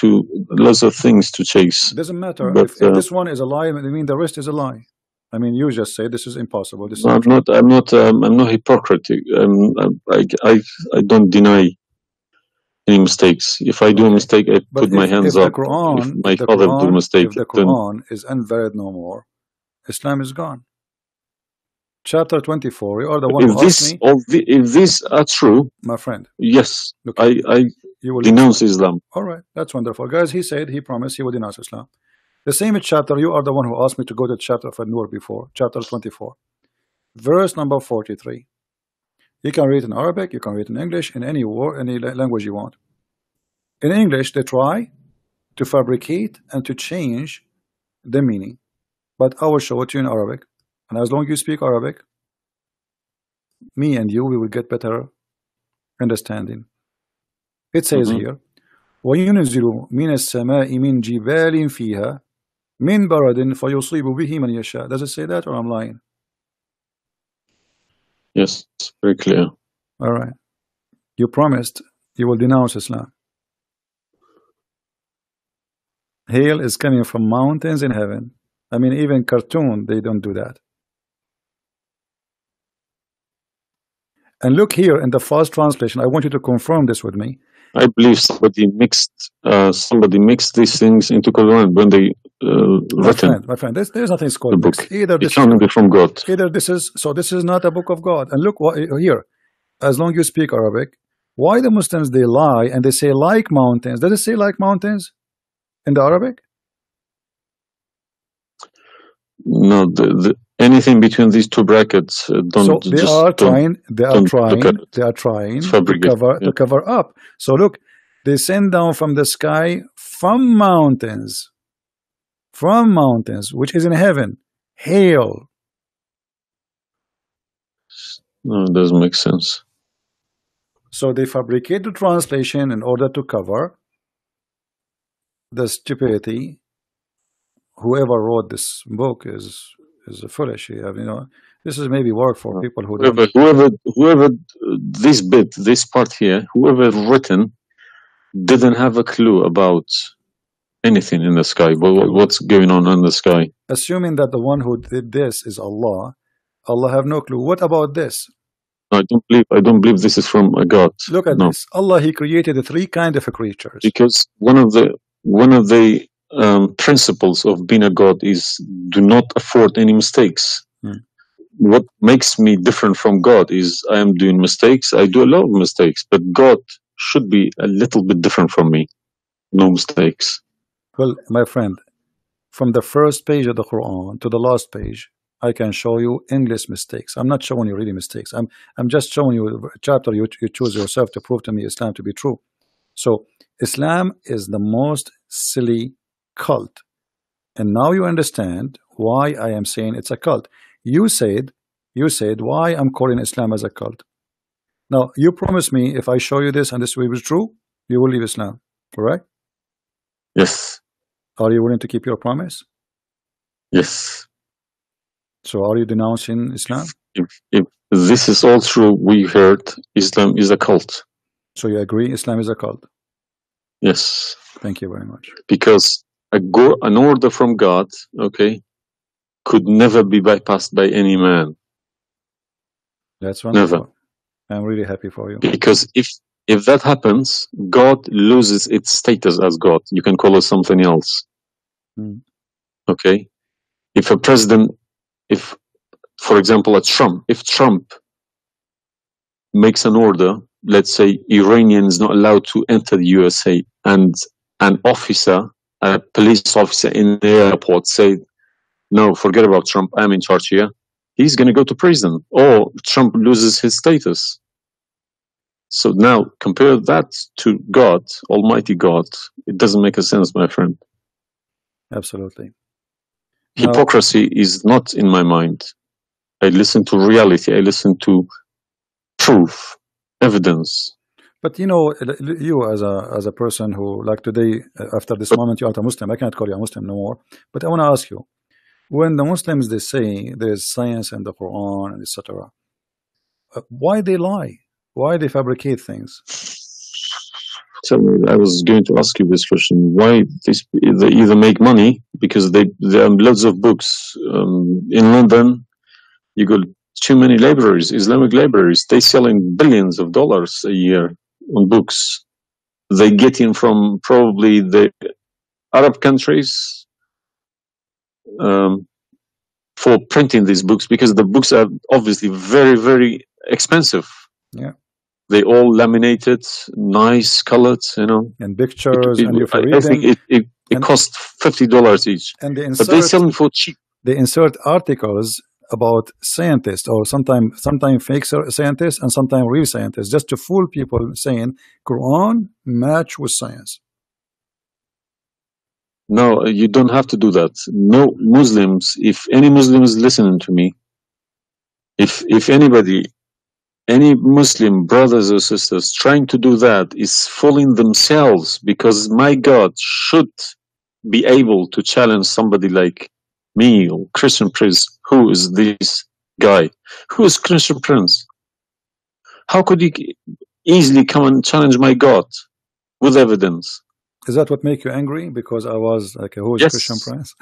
lots of things to chase. It doesn't matter. But, if this one is a lie, I mean the rest is a lie. I mean, you just say this is impossible. This I'm not hypocritic. I don't deny any mistakes. If I do a mistake, I put my hands up. If my father do a mistake, if the Quran is invalid no more, Islam is gone. Chapter 24. You are the one who asked me. If these are true, my friend. Yes, okay. I denounce Islam. All right, that's wonderful, guys. He said he promised he would denounce Islam. The same chapter, you are the one who asked me to go to chapter of An-Nur before, chapter 24, verse number 43. You can read in Arabic, you can read in English, in any word, any language you want. In English, they try to fabricate and to change the meaning. But I will show it to you in Arabic. And as long as you speak Arabic, me and you, we will get better understanding. It says here, وَيُنْزِلُ مِنَ السَّمَاءِ مِنْ جِبَالٍ فِيهَا مِنْ بَرَدٍ فَيُصِيبُ بِهِ مَنْ يَشَاءُ. Does it say that, or I'm lying? Yes, very clear. All right. You promised you will denounce Islam. Hail is coming from mountains in heaven. I mean, even cartoon, they don't do that. And look here in the first translation. I want you to confirm this with me. I believe somebody mixed these things into Quran when they written. My friend, there's nothing called book. Mixed. Either this is from God. Either this is not a book of God. And look what here. As long as you speak Arabic, why the Muslims they lie and they say like mountains? Does it say like mountains in the Arabic? No, anything between these two brackets don't. So they are trying to cover up. So look, they send down from the sky from mountains, which is in heaven, hail. No, it doesn't make sense. So they fabricate the translation in order to cover the stupidity. Whoever wrote this book is foolish. This is maybe work for people who whoever this part here, whoever written didn't have a clue about anything in the sky. What's going on in the sky? Assuming that the one who did this is Allah, Allah have no clue. What about this? I don't believe this is from a God. Look at this. Allah, He created the three kind of creatures. Because one of the principles of being a God is do not afford any mistakes. What makes me different from God is I am doing mistakes. I do a lot of mistakes, but God should be a little bit different from me. No mistakes. Well, my friend, from the first page of the Quran to the last page, I can show you endless mistakes. I'm not showing you really mistakes. I'm just showing you a chapter you choose yourself to prove to me Islam to be true. So Islam is the most silly cult. And now you understand why I am saying it's a cult. You said why I'm calling Islam as a cult. Now you promise me if I show you this and this will be true, you will leave Islam, correct? Yes. Are you willing to keep your promise? Yes. So are you denouncing Islam? If this is all true, we heard Islam is a cult. So you agree Islam is a cult? Yes. Thank you very much. Because an order from God, okay, could never be bypassed by any man. That's wonderful. Never. I'm really happy for you. Because if that happens, God loses its status as God. You can call it something else. Okay? If a president, for example, if Trump makes an order, let's say Iranian is not allowed to enter the USA, and an officer, a police officer in the airport say, no, forget about Trump, I'm in charge here, he's going to go to prison, or Trump loses his status. So now compare that to God, Almighty God. It doesn't make a sense, my friend. Absolutely. Hypocrisy is not in my mind. I listen to reality. I listen to proof, evidence. But you as a person who, like today, after this moment, you are a Muslim. I cannot call you a Muslim no more. But I want to ask you, when the Muslims, they say there is science in the Quran, and etc., why they lie? Why they fabricate things? Tell me, I was going to ask you this question. Why they either make money, because there are loads of books. In London, you got too many libraries, Islamic libraries. They selling billions of dollars a year on books. They get in from probably the Arab countries for printing these books, because the books are obviously very, very expensive. Yeah. They all laminated, nice, colored, and pictures. And if you read them, It costs $50 each, and but they sell them for cheap. They insert articles about scientists, or sometimes fake scientists and sometimes real scientists, just to fool people, saying Quran match with science. No, you don't have to do that. No Muslims, if any Muslim is listening to me, if anybody, any Muslim brothers or sisters trying to do that is fooling themselves, because my God should be able to challenge somebody like me or Christian Prince. Who is this guy? Who is Christian Prince? How could he easily come and challenge my God with evidence? Is that what makes you angry? Because I was like a whole Christian Prince?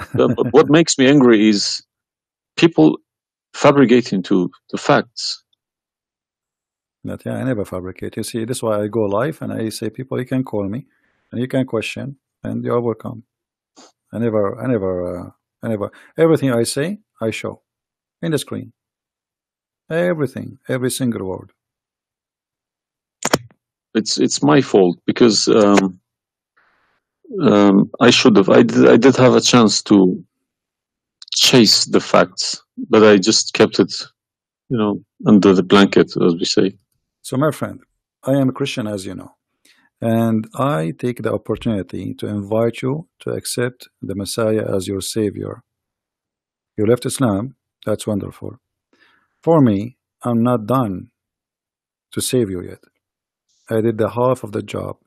What makes me angry is people fabricating to the facts. But yeah, I never fabricate. You see, this is why I go live and I say, people, you can call me and you can question and you're welcome. I never, everything I say, I show in the screen. Everything, every single word. It's my fault, because I should have. I did have a chance to chase the facts, but I just kept it, under the blanket, as we say. So, my friend, I am a Christian, as you know, and I take the opportunity to invite you to accept the Messiah as your Savior. You left Islam, that's wonderful. For me, I'm not done to save you yet. I did the half of the job,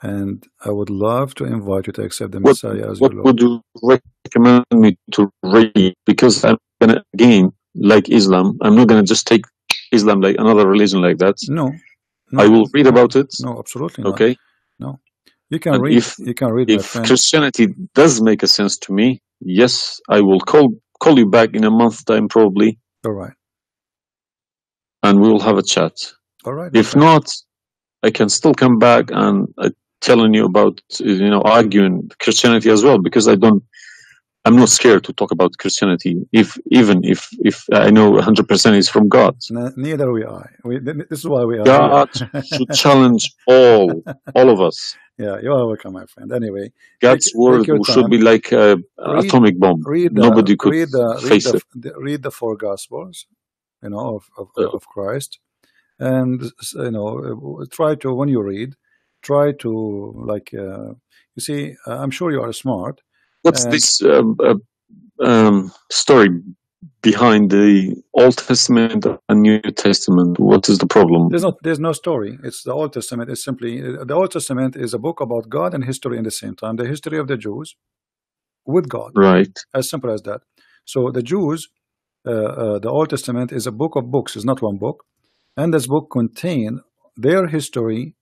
and I would love to invite you to accept the Messiah as your Lord. What would you recommend me to read? Because I'm gonna, again, like Islam, I'm not gonna just take Islam like another religion like that. No, I will read about it. No, absolutely not. Okay. No, you can read. You can read. If Christianity does make a sense to me, yes, I will call you back in a month's time, probably. All right. And we will have a chat. All right. If not, I can still come back and telling you about, arguing Christianity as well, because I'm not scared to talk about Christianity, even if I know 100% is from God. Neither we are. This is why we are. God should challenge all of us. Yeah, you are welcome, my friend. Anyway, God's word should be like an atomic bomb. Nobody could face it. Read the 4 Gospels, of Christ, and try to, when you read, try to you see, I'm sure you are smart. What's this story behind the Old Testament and New Testament? What is the problem? There's no story. It's the Old Testament. It's simply, the Old Testament is a book about God and history in the same time. The history of the Jews with God. Right. As simple as that. So the Jews, the Old Testament is a book of books. It's not one book. And this book contains their history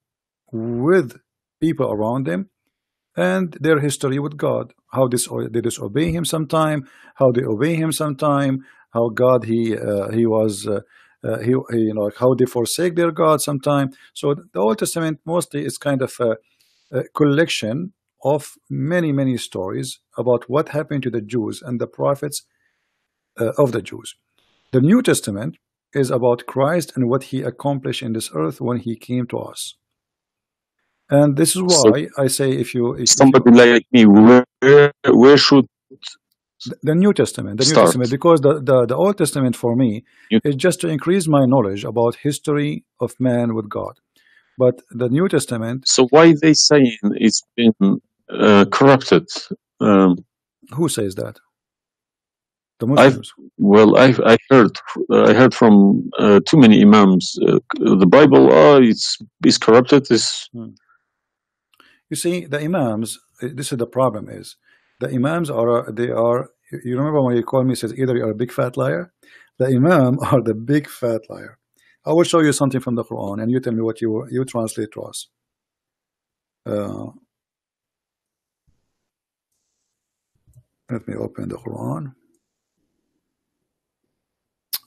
with people around them, and their history with God, how they disobey Him sometime, how they obey Him sometime, how God how they forsake their God sometime. So the Old Testament mostly is kind of a collection of many stories about what happened to the Jews and the prophets of the Jews. The New Testament is about Christ and what He accomplished in this earth when He came to us. And this is why I say, if somebody like me, where should the New Testament, because the Old Testament for me is just to increase my knowledge about history of man with God. But the New Testament. So why they saying it's been corrupted? Who says that? The Muslims. I heard from too many imams. The Bible, it's corrupted. You see, the imams, this is the problem is, the imams you remember when you called me, says either you are a big fat liar? The imam are the big fat liar. I will show you something from the Quran and you tell me what you translate to us. Let me open the Quran.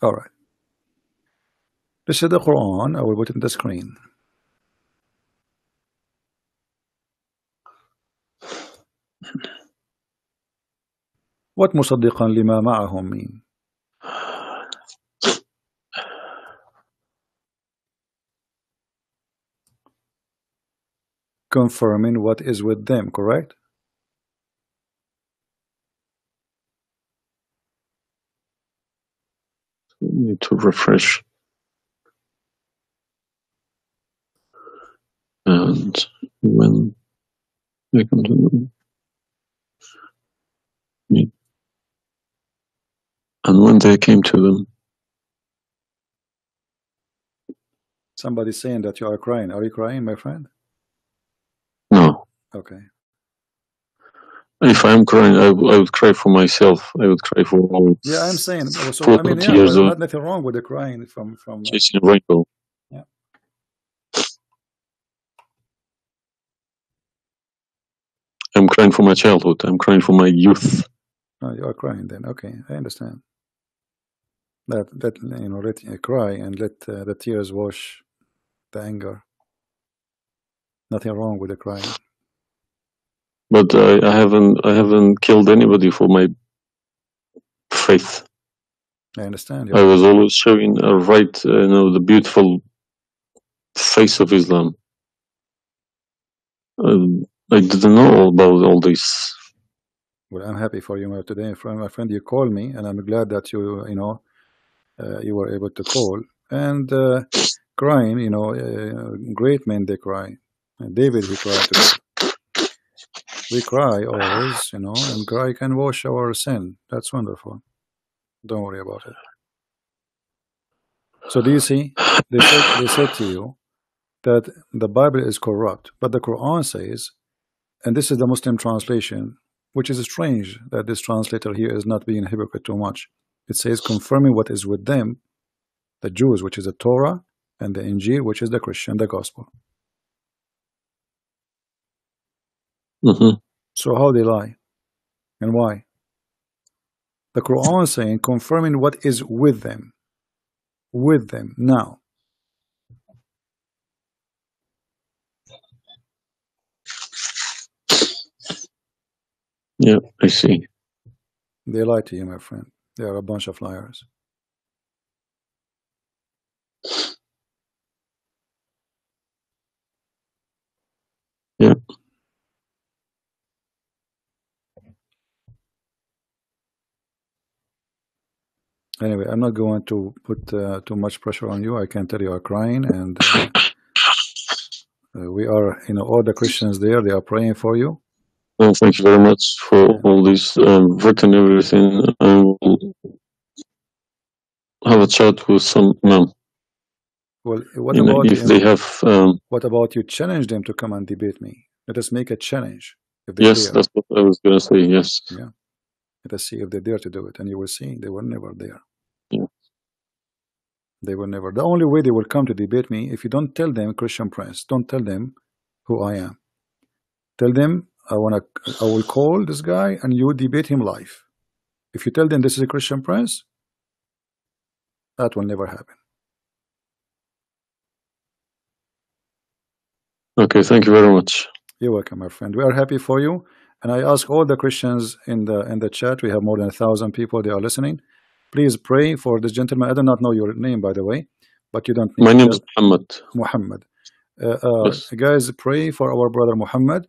All right. This is the Quran. I will put it in the screen. What مصدقا لما معهم mean? Confirming what is with them, correct? need to refresh. And when they come to them, and when they came to them, somebody's saying that you are crying. Are you crying, my friend? no. Okay. If I'm crying, I would cry for myself. I would cry for all. Yeah, I'm saying. So I mean, yeah, years but nothing wrong with the crying from. Chasing a rainbow. Yeah. I'm crying for my childhood. I'm crying for my youth. Oh, you are crying then. Okay, I understand. Let you know, let cry and let the tears wash the anger. Nothing wrong with the crying. But I haven't killed anybody for my faith. I understand. I was always showing the beautiful face of Islam. I didn't know about all this. Well, I'm happy for you today, my friend. You called me, and I'm glad that you were able to call and crying. You know, great men they cry. David, he cried today. We cry always, you know, and cry can wash our sin. That's wonderful. Don't worry about it. So do you see? They said to you that the Bible is corrupt, but the Quran says, and this is the Muslim translation, which is strange that this translator here is not being hypocrite too much. It says, confirming what is with them, the Jews, which is the Torah, and the Injil, which is the Christian, the Gospel. So how they lie and why? The Quran is saying confirming what is with them now. Yeah, I see. They lie to you, my friend. They are a bunch of liars. Yeah. Anyway, I'm not going to put too much pressure on you. I can tell you are crying, and we are, you know, all the Christians there, they are praying for you. Well, thank you very much for all this written everything. I will have a chat with some men. Well, what about if they have? What about you challenge them to come and debate me? Let us make a challenge. If they Yes, dare. that's what I was going to say. Yes. Yeah. Let us see if they dare to do it, and you will see they were never there. Yeah. They were never. The only way they will come to debate me, if you don't tell them, Christian Prince, don't tell them who I am. Tell them I will call this guy and you debate him live. If you tell them this is a Christian Prince, that will never happen. Okay, thank you very much. You're welcome, my friend. We are happy for you, and I ask all the Christians in the chat. We have more than 1,000 people. They are listening. Please pray for this gentleman. I do not know your name, by the way, but you don't need My name is Muhammad. Muhammad. Yes. Guys, pray for our brother Muhammad.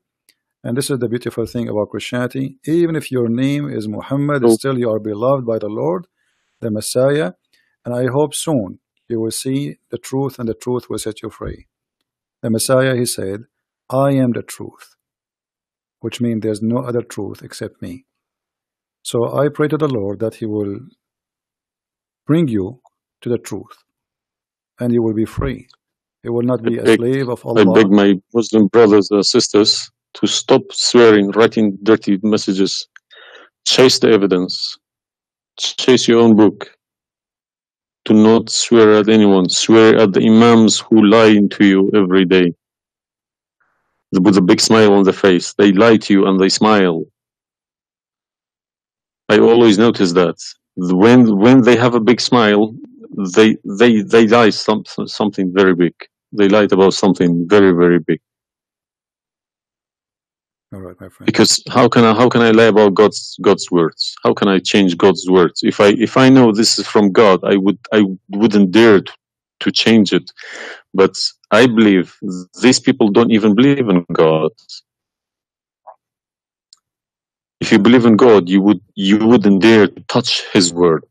And this is the beautiful thing about Christianity. Even if your name is Muhammad, still you are beloved by the Lord, the Messiah. And I hope soon you will see the truth, and the truth will set you free. The Messiah, he said, I am the truth, which means there's no other truth except me. So I pray to the Lord that he will bring you to the truth, and you will be free. You will not be a slave of Allah. I beg my Muslim brothers and sisters to stop swearing, writing dirty messages. Chase the evidence. Chase your own book. Do not swear at anyone. Swear at the imams who lie to you every day with a big smile on their face. They lie to you and they smile. I always notice that when they have a big smile, they lie something very big. They lied about something very, very big. All right, my friend. Because how can I lie about God's words? How can I change God's words? If I know this is from God, I wouldn't dare to change it. But I believe these people don't even believe in God. If you believe in God, you wouldn't dare to touch His word.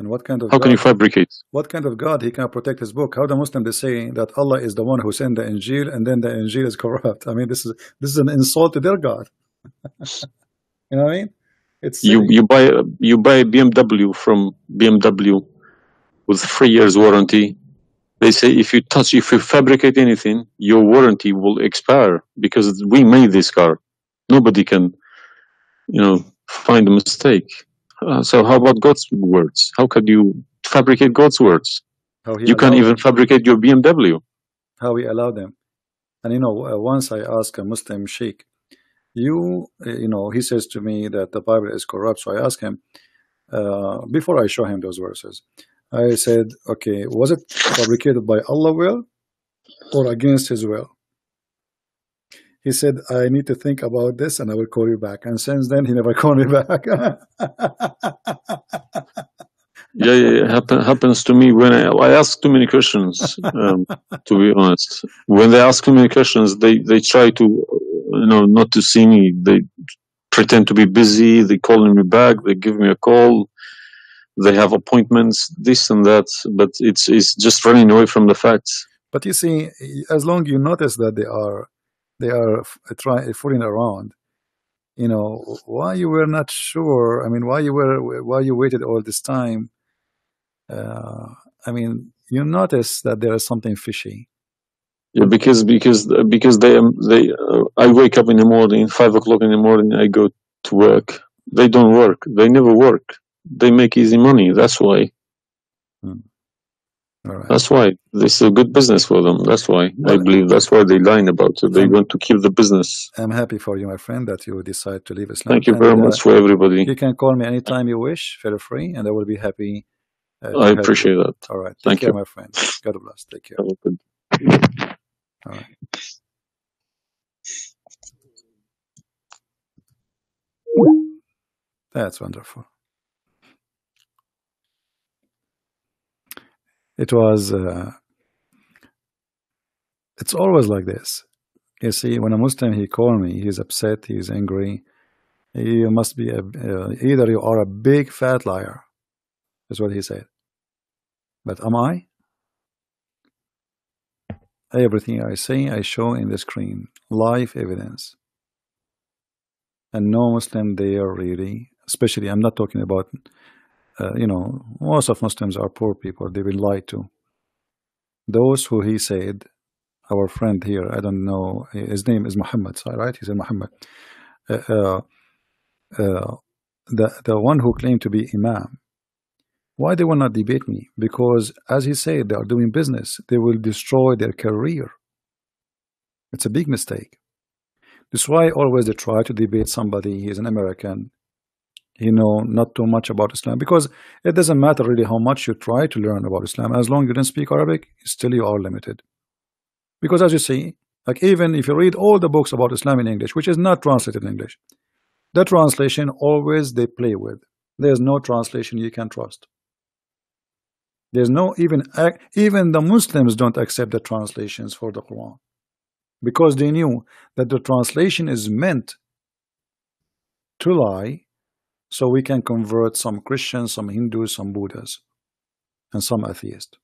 And what kind of How can you fabricate? What kind of God he can protect his book? How the Muslim is saying that Allah is the one who sent the Injil, and then the Injil is corrupt? I mean, this is an insult to their God. You know what I mean? It's you buy a BMW from BMW with 3 years warranty. They say if you fabricate anything, your warranty will expire because we made this car. Nobody can, find a mistake. So how about God's words? How could you fabricate God's words? You can't even fabricate your BMW. How he allowed them. And once I asked a Muslim sheikh, he says to me that the Bible is corrupt. So I asked him, before I show him those verses, I said, okay, was it fabricated by Allah's will or against his will? He said, I need to think about this and I will call you back. And since then, he never called me back. Yeah, happens to me when I ask too many questions, to be honest. When they ask too many questions, they try to, not to see me. They pretend to be busy. They calling me back. They give me a call. They have appointments, this and that. But it's just running away from the facts. But you see, as long as you notice that they are fooling around, why you were not sure? I mean, why you waited all this time? I mean, you notice that there is something fishy. Yeah, because I wake up in the morning, 5 o'clock in the morning, I go to work. They don't work. They never work. They make easy money. That's why. All right. That's why this is a good business for them. That's why I believe that's why they're lying about it. They want to keep the business. I'm happy for you, my friend, that you decide to leave Islam. Thank you very much for everybody. You can call me anytime you wish. Feel free, and I will be happy. I appreciate that. All right. Thank Take care, you, my friend. God bless. Take care. Have a good. All right. That's wonderful. It was. It's always like this. You see, when a Muslim he call me, he's upset, he's angry. You must be either you are a big fat liar. That's what he said. But am I? Everything I say, I show in the screen, live evidence. And no Muslim there really, especially I'm not talking about, most of Muslims are poor people. They've been lied to. Those who he said, our friend here, I don't know, his name is Muhammad, right? He said Muhammad. The one who claimed to be Imam. Why they will not debate me? Because, as he said, they are doing business. They will destroy their career. It's a big mistake. That's why always they try to debate somebody. He's an American. Not too much about Islam. Because it doesn't matter really how much you try to learn about Islam. As long as you don't speak Arabic, still you are limited. Because as you see, like even if you read all the books about Islam in English, which is not translated in English, the translation always they play with. There's no translation you can trust. There's no even the Muslims don't accept the translations for the Quran because they knew that the translation is meant to lie, so we can convert some Christians, some Hindus, some Buddhas, and some atheists.